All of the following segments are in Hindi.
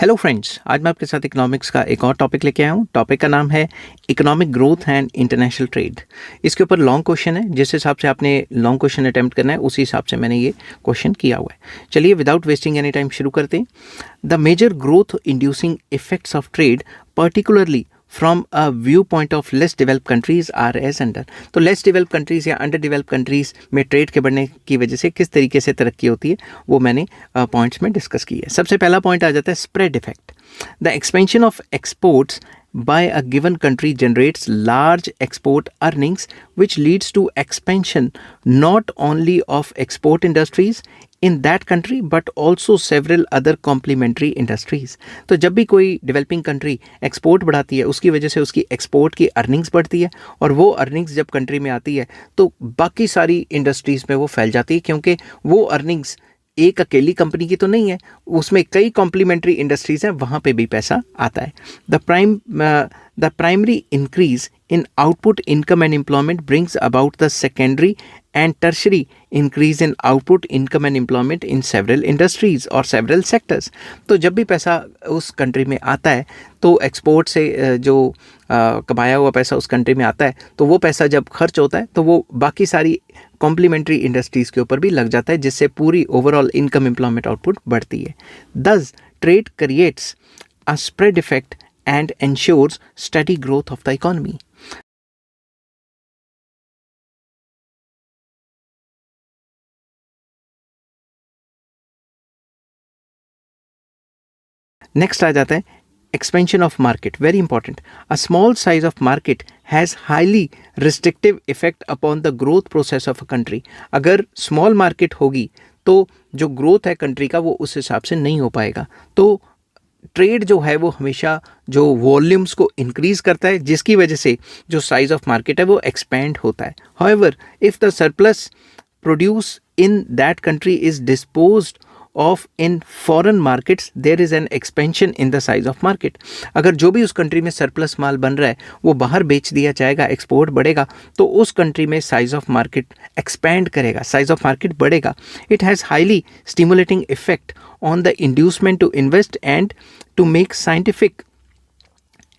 हेलो फ्रेंड्स, आज मैं आपके साथ इकोनॉमिक्स का एक और टॉपिक लेके आया हूँ। टॉपिक का नाम है economic growth and international trade. इसके ऊपर लॉन्ग क्वेश्चन है, जिस हिसाब से आपने लॉन्ग क्वेश्चन अटेम्प्ट करना है उसी हिसाब से मैंने ये क्वेश्चन किया हुआ है। चलिए विदाउट वेस्टिंग एनी टाइम शुरू करते हैं। The major growth inducing effects of trade particularly from a view point of less develop countries are as under. तो लेस डेवलप कंट्रीज या अंडर डेवलप कंट्रीज में ट्रेड के बढ़ने की वजह से किस तरीके से तरक्की होती है वो मैंने पॉइंट्स में डिस्कस की है। सबसे पहला पॉइंट आ जाता है spread effect. The expansion of exports by a given country generates large export earnings, which leads to expansion not only of export industries in that country but also several other complementary industries। तो जब भी कोई डेवलपिंग कंट्री एक्सपोर्ट बढ़ाती है उसकी वजह से उसकी एक्सपोर्ट की अर्निंग्स बढ़ती है, और वो अर्निंग्स जब कंट्री में आती है तो बाकी सारी इंडस्ट्रीज़ में वो फैल जाती है, क्योंकि वो अर्निंग्स एक अकेली कंपनी की तो नहीं है, उसमें कई कॉम्प्लीमेंट्री इंडस्ट्रीज़ हैं, वहाँ पे भी पैसा आता है। The primary increase in output income and employment brings about the secondary and tertiary increase in output income and employment in several industries or several sectors। तो जब भी पैसा उस कंट्री में आता है तो एक्सपोर्ट से जो कमाया हुआ पैसा उस कंट्री में आता है, तो वो पैसा जब खर्च होता है तो वो बाकी सारी कॉम्प्लीमेंट्री इंडस्ट्रीज़ के ऊपर भी लग जाता है, जिससे पूरी ओवरऑल इनकम एम्प्लॉयमेंट आउटपुट बढ़ती है। Thus trade creates a spread effect and ensures steady growth of the economy। Next आ जाता है expansion of market. Very important. A small size of market has highly restrictive effect upon the growth process of a country. अगर स्मॉल मार्केट होगी तो जो ग्रोथ है कंट्री का वो उस हिसाब से नहीं हो पाएगा। तो ट्रेड जो है वो हमेशा जो वॉल्यूम्स को इंक्रीज करता है, जिसकी वजह से जो साइज ऑफ मार्केट है वो एक्सपेंड होता है। However if the surplus produce in that country is disposed of in foreign markets there is an expansion in the size of market. अगर जो भी उस कंट्री में सरप्लस माल बन रहा है वो बाहर बेच दिया जाएगा, एक्सपोर्ट बढ़ेगा, तो उस कंट्री में साइज ऑफ मार्केट एक्सपैंड करेगा, साइज ऑफ मार्केट बढ़ेगा। It has highly stimulating effect on the inducement to invest and to make scientific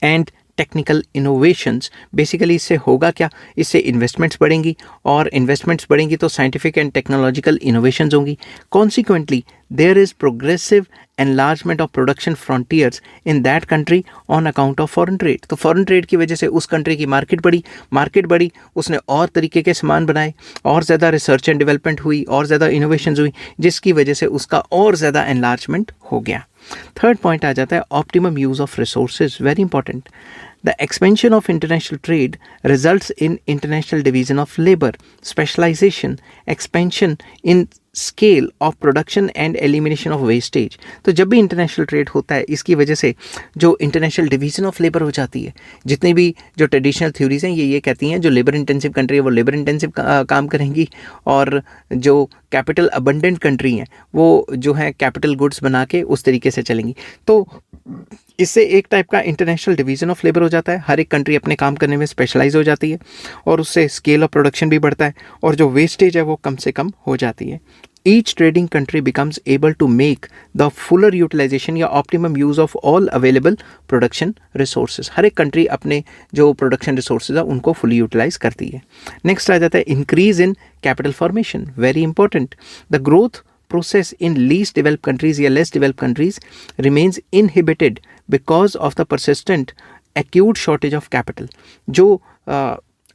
and technical innovations. Basically इससे होगा क्या, इससे इन्वेस्टमेंट्स बढ़ेंगी, और इन्वेस्टमेंट्स बढ़ेंगी तो साइंटिफिक एंड टेक्नोलॉजिकल इनोवेशंस होंगी। Consequently there is progressive enlargement of production frontiers in that country on account of foreign trade. तो फॉरेन ट्रेड की वजह से उस कंट्री की मार्केट बढ़ी, उसने और तरीके के सामान बनाए, और ज़्यादा रिसर्च एंड डेवलपमेंट हुई, और ज़्यादा इनोवेशंस हुई, जिसकी वजह से उसका और ज़्यादा एनलार्जमेंट हो गया। थर्ड पॉइंट आ जाता है optimum use of resources. Very important. The expansion of international trade results in international division of labor, specialization, expansion in scale of production and elimination of wastage। तो जब भी इंटरनेशनल ट्रेड होता है इसकी वजह से जो इंटरनेशनल डिवीजन ऑफ लेबर हो जाती है। जितनी भी जो ट्रेडिशनल थ्योरीज हैं ये कहती हैं जो लेबर इंटेंसिव कंट्री है वो लेबर इंटेंसिव काम करेंगी, और जो कैपिटल अबंडेंट कंट्री हैं वो जो है कैपिटल गुड्स बना के उस तरीके से चलेंगी। तो इससे एक टाइप का इंटरनेशनल डिवीजन ऑफ लेबर हो जाता है, हर एक कंट्री अपने काम करने में स्पेशलाइज हो जाती है, और उससे स्केल ऑफ प्रोडक्शन भी बढ़ता है, और जो वेस्टेज है वो कम से कम हो जाती है। Each trading country becomes able to make the fuller utilization या optimum use of all available production resources. हर एक कंट्री अपने जो प्रोडक्शन रिसोर्सेज है उनको फुली यूटिलाइज करती है। नेक्स्ट आ जाता है increase in capital formation. Very important. The growth process in least developed countries या less developed countries remains inhibited because of the persistent acute shortage of capital। जो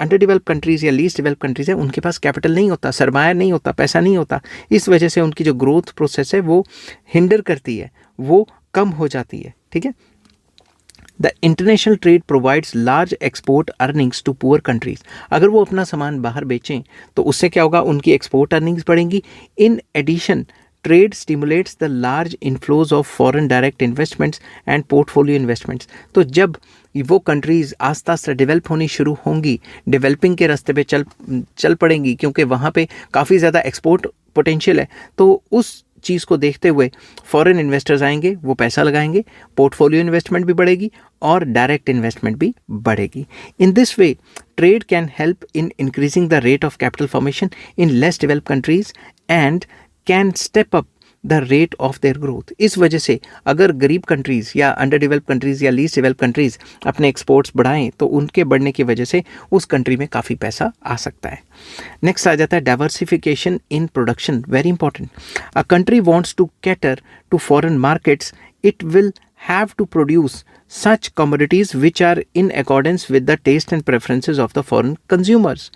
अंडर डेवलप कंट्रीज़ या लीस्ट डेवलप कंट्रीज़ हैं उनके पास कैपिटल नहीं होता, सरमाया नहीं होता, पैसा नहीं होता, इस वजह से उनकी जो ग्रोथ प्रोसेस है वो हिंडर करती है, वो कम हो जाती है। ठीक है। The international trade provides large export earnings to poor countries. अगर वो अपना सामान बाहर बेचें तो उससे क्या होगा, उनकी एक्सपोर्ट अर्निंग्स बढ़ेंगी। In addition trade stimulates the large inflows of foreign direct investments and portfolio investments. तो जब वो कंट्रीज़ आस्ता आस्ता डेवलप होनी शुरू होंगी, डेवलपिंग के रास्ते पे चल पड़ेंगी, क्योंकि वहाँ पे काफ़ी ज़्यादा एक्सपोर्ट पोटेंशियल है, तो उस चीज़ को देखते हुए फॉरेन इन्वेस्टर्स आएंगे, वो पैसा लगाएंगे, पोर्टफोलियो इन्वेस्टमेंट भी बढ़ेगी और डायरेक्ट इन्वेस्टमेंट भी बढ़ेगी। In this way trade can help in increasing the rate of capital formation in less developed countries and can step up the rate of their growth. इस वजह से अगर गरीब कंट्रीज़ या अंडर डेवलप कंट्रीज़ या लीस्ट डेवलप कंट्रीज़ अपने एक्सपोर्ट्स बढ़ाएं तो उनके बढ़ने की वजह से उस कंट्री में काफ़ी पैसा आ सकता है। नेक्स्ट आ जाता है diversification in production, very important. A country wants to cater to foreign markets, it will have to produce such commodities which are in accordance with the taste and preferences of the foreign consumers।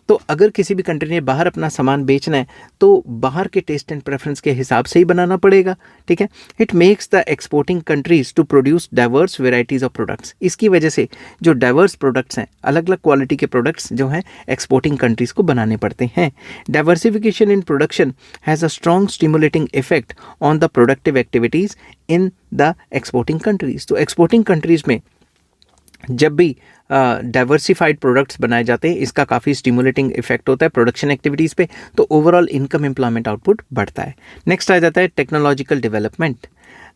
तो अगर किसी भी कंट्री ने बाहर अपना सामान बेचना है तो बाहर के टेस्ट एंड प्रेफरेंस के हिसाब से ही बनाना पड़ेगा, ठीक है। It makes the exporting countries to produce diverse varieties of products. इसकी वजह से जो डाइवर्स प्रोडक्ट्स हैं, अलग अलग क्वालिटी के प्रोडक्ट्स जो हैं एक्सपोर्टिंग कंट्रीज को बनाने पड़ते हैं। Diversification in production has a strong stimulating effect on the productive activities in the exporting countries. तो एक्सपोर्टिंग कंट्रीज में जब भी डाइवर्सिफाइड प्रोडक्ट्स बनाए जाते हैं इसका काफ़ी स्टिमुलेटिंग इफेक्ट होता है प्रोडक्शन एक्टिविटीज़ पे, तो ओवरऑल इनकम एम्प्लॉयमेंट आउटपुट बढ़ता है। नेक्स्ट आ जाता है technological development.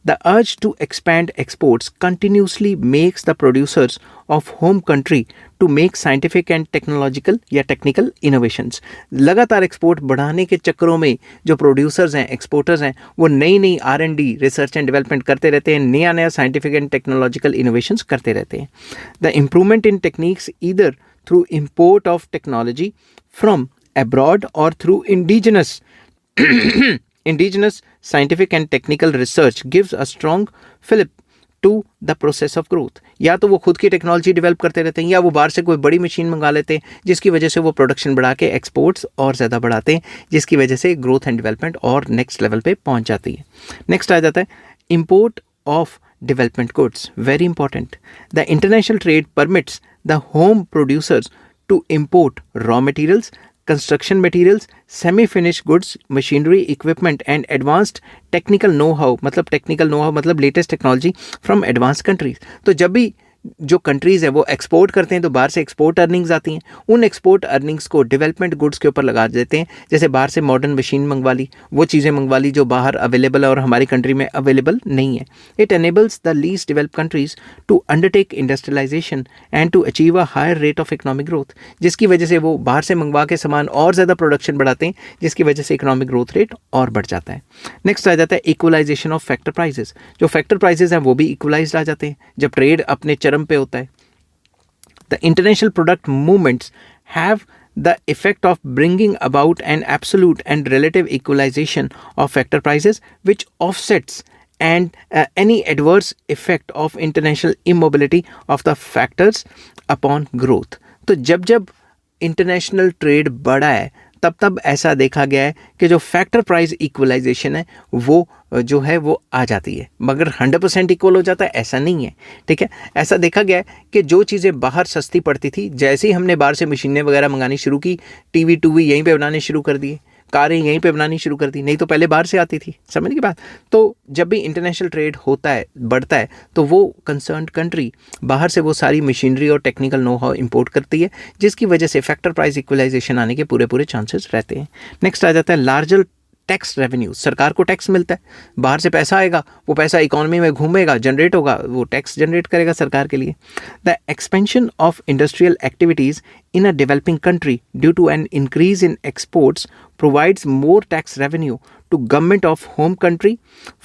The urge to expand exports continuously makes the producers of home country to make scientific and technological या technical innovations। लगातार एक्सपोर्ट बढ़ाने के चक्करों में जो प्रोड्यूसर्स हैं, एक्सपोर्टर्स हैं, वो नई नई R&D रिसर्च एंड डेवलपमेंट करते रहते हैं, नया नया साइंटिफिक एंड टेक्नोलॉजिकल इनोवेशंस करते रहते हैं। The improvement in techniques either through import of technology from abroad और through indigenous scientific and technical research gives a strong fillip to the process of growth। या तो वो खुद की टेक्नोलॉजी डेवलप करते रहते हैं या वो बाहर से कोई बड़ी मशीन मंगा लेते हैं जिसकी वजह से वो प्रोडक्शन बढ़ा के एक्सपोर्ट्स और ज़्यादा बढ़ाते हैं, जिसकी वजह से ग्रोथ एंड डेवलपमेंट और नेक्स्ट लेवल पे पहुंच जाती है। नेक्स्ट आ जाता है import of development goods, very important. The international trade permits the home producers to import raw materials, construction materials, semi-finished goods, machinery, equipment and advanced technical know-how, मतलब technical know-how मतलब latest technology from advanced countries। तो जब भी जो कंट्रीज़ हैं वो एक्सपोर्ट करते हैं तो बाहर से एक्सपोर्ट अर्निंग्स आती हैं, उन एक्सपोर्ट अर्निंग्स को डेवलपमेंट गुड्स के ऊपर लगा देते हैं। जैसे बाहर से मॉडर्न मशीन मंगवा ली, वो चीज़ें मंगवा ली जो बाहर अवेलेबल है और हमारी कंट्री में अवेलेबल नहीं है। It enables the least developed countries to undertake industrialisation and to achieve a higher rate of economic growth, जिसकी वजह से वो बाहर से मंगवा के सामान और ज़्यादा प्रोडक्शन बढ़ाते हैं, जिसकी वजह से इकोनॉमिक ग्रोथ रेट और बढ़ जाता है। नेक्स्ट आ जाता है इक्वलाइजेशन ऑफ फैक्टर प्राइजेस। जो फैक्टर प्राइजेस हैं वो भी इक्वलाइज आ जाते हैं जब ट्रेड अपने चरम पे होता है। The international product movements have the effect of bringing about an absolute and relative equalization of factor prices which offsets and any adverse effect of international immobility of the factors upon growth। तो जब जब इंटरनेशनल ट्रेड बढ़ा है तब तब ऐसा देखा गया है कि जो फैक्टर प्राइस इक्वलाइजेशन है वो जो है वो आ जाती है, मगर 100% इक्वल हो जाता है ऐसा नहीं है, ठीक है। ऐसा देखा गया है कि जो चीज़ें बाहर सस्ती पड़ती थी, जैसे ही हमने बाहर से मशीनें वगैरह मंगानी शुरू की, टीवी टूवी यहीं पे बनाने शुरू कर दिए, कारें यहीं पे बनानी शुरू कर दी, नहीं तो पहले बाहर से आती थी, समझने की बात। तो जब भी इंटरनेशनल ट्रेड होता है, बढ़ता है, तो वो कंसर्न्ड कंट्री बाहर से वो सारी मशीनरी और टेक्निकल नो हाउ इंपोर्ट करती है, जिसकी वजह से फैक्टर प्राइस इक्वलाइजेशन आने के पूरे चांसेस रहते हैं। नेक्स्ट आ जाता है लार्जर टैक्स रेवेन्यू। सरकार को टैक्स मिलता है, बाहर से पैसा आएगा, वो पैसा इकोनॉमी में घूमेगा, जनरेट होगा, वो टैक्स जनरेट करेगा सरकार के लिए। The expansion of industrial activities in a developing country due to an increase in exports provides more tax revenue to government of home country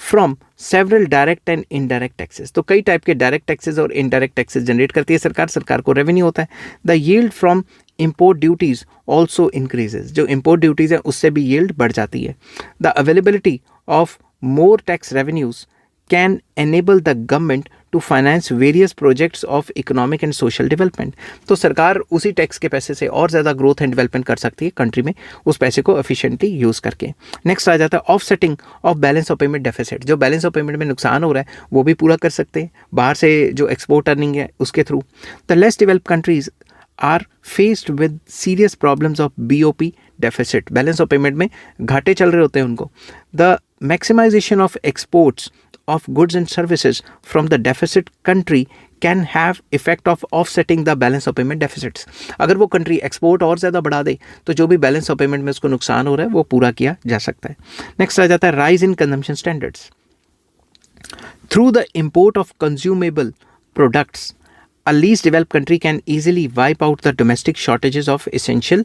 from several direct and indirect taxes। तो कई टाइप के डायरेक्ट टैक्सेस और इनडायरेक्ट टैक्सेस जनरेट करती है सरकार, सरकार को रेवेन्यू होता है। The yield from import duties also increases। जो import duties है उससे भी yield बढ़ जाती है। The availability of more tax revenues can enable the government to finance various projects of economic and social development। तो सरकार उसी टैक्स के पैसे से और ज़्यादा ग्रोथ एंड डेवलपमेंट कर सकती है कंट्री में, उस पैसे को एफिशिएंटली यूज़ करके। नेक्स्ट आ जाता है offsetting of balance of payment deficit. जो बैलेंस ऑफ पेमेंट में नुकसान हो रहा है वो भी पूरा कर सकते हैं बाहर से जो एक्सपोर्ट अर्निंग है उसके through. The less developed countries are faced with serious problems of BOP deficit। Balance of payment में घाटे चल रहे होते हैं उनको। The maximization of exports of goods and services from the deficit country can have effect of offsetting the balance of payment deficits। अगर वो कंट्री एक्सपोर्ट और ज़्यादा बढ़ा दे तो जो भी बैलेंस ऑफ पेमेंट में उसको नुकसान हो रहा है वो पूरा किया जा सकता है। नेक्स्ट आ जाता है rise in consumption standards. Through the import of consumable products, a least developed country can easily wipe out the domestic shortages of essential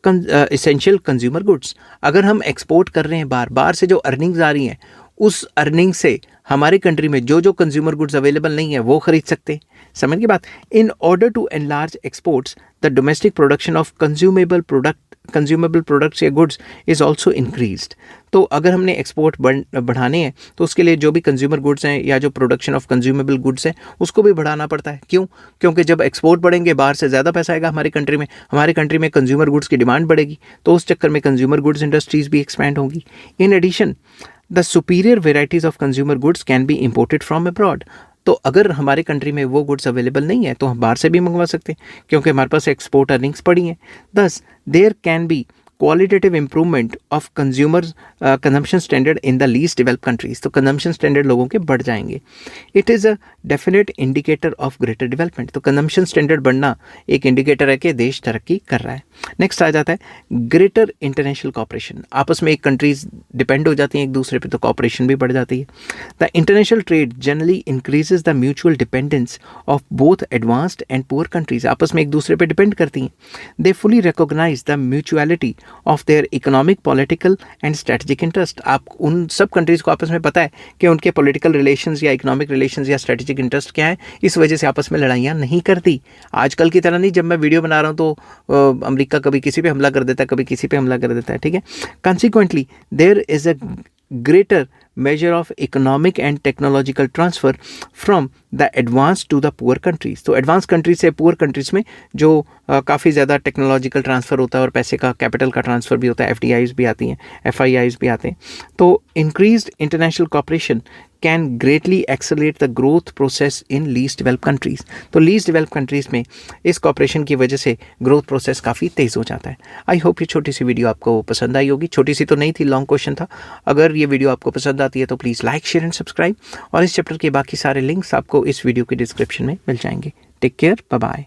essential consumer goods. अगर हम एक्सपोर्ट कर रहे हैं बाहर से जो अर्निंग्स आ रही हैं, उस अर्निंग से हमारी कंट्री में जो कंज्यूमर गुड्स अवेलेबल नहीं है वो खरीद सकते हैं। समझ की बात। In order to enlarge exports the domestic production of consumable products या गुड्स इज ऑल्सो इंक्रीज्ड। तो अगर हमने एक्सपोर्ट बढ़ाने हैं तो उसके लिए जो भी कंज्यूमर गुड्स हैं या जो प्रोडक्शन ऑफ कंज्यूमेबल गुड्स हैं उसको भी बढ़ाना पड़ता है। क्यों? क्योंकि जब एक्सपोर्ट बढ़ेंगे बाहर से ज़्यादा पैसा आएगा हमारी कंट्री में कंज्यूमर गुड्स की डिमांड बढ़ेगी, तो उस चक्कर में कंज्यूमर गुड्स इंडस्ट्रीज भी एक्सपैंड होंगी। In addition the superior varieties of consumer goods can be imported from abroad. तो अगर हमारे कंट्री में वो गुड्स अवेलेबल नहीं है तो हम बाहर से भी मंगवा सकते हैं क्योंकि हमारे पास एक्सपोर्ट अर्निंग्स पड़ी हैं। Thus there can be qualitative improvement of consumers consumption standard in the least develop countries. तो कंजम्पशन स्टैंडर्ड लोगों के बढ़ जाएंगे। It is a definite indicator of greater development. तो कंजम्पशन स्टैंडर्ड बढ़ना एक इंडिकेटर है कि देश तरक्की कर रहा है। नेक्स्ट आ जाता है ग्रेटर इंटरनेशनल कॉपरेशन। आपस में एक कंट्रीज डिपेंड हो जाती हैं एक दूसरे पे तो कॉपरेशन भी बढ़ जाती है। The international trade generally increases the mutual dependence of both advanced and poor countries. आपस में एक दूसरे पे डिपेंड करती हैं। They fully recognize the mutuality of their economic, political and strategic interest. आप उन सब कंट्रीज़ को आपस में पता है कि उनके पॉलिटिकल रिलेशंस या इकोनॉमिक रिलेशंस या स्ट्रेटेजिक इंटरेस्ट क्या है, इस वजह से आपस में लड़ाइयाँ नहीं करती। आजकल की तरह नहीं, जब मैं वीडियो बना रहा हूँ तो अमेरिका कभी किसी पे हमला कर देता है, कभी किसी पे हमला कर देता है, ठीक है। Consequently there is a greater measure of economic and technological transfer from the advanced to the poor countries। तो advanced countries से poor countries में जो काफ़ी ज़्यादा टेक्नोलॉजिकल ट्रांसफ़र होता है और पैसे का, कैपिटल का ट्रांसफ़र भी होता है, FDIs भी आती हैं, FIIs भी आते हैं। तो increased international cooperation can greatly accelerate the growth process in least developed countries। तो least developed countries में इस कॉपरेशन की वजह से ग्रोथ प्रोसेस काफ़ी तेज़ हो जाता है। आई होप ये छोटी सी वीडियो आपको पसंद आई होगी। छोटी सी तो नहीं थी, लॉन्ग क्वेश्चन था। अगर ये वीडियो आपको पसंद आती है तो please like, share and subscribe, और इस चैप्टर के बाकी सारे लिंक्स आपको इस वीडियो के डिस्क्रिप्शन में मिल जाएंगे। Take care, bye bye.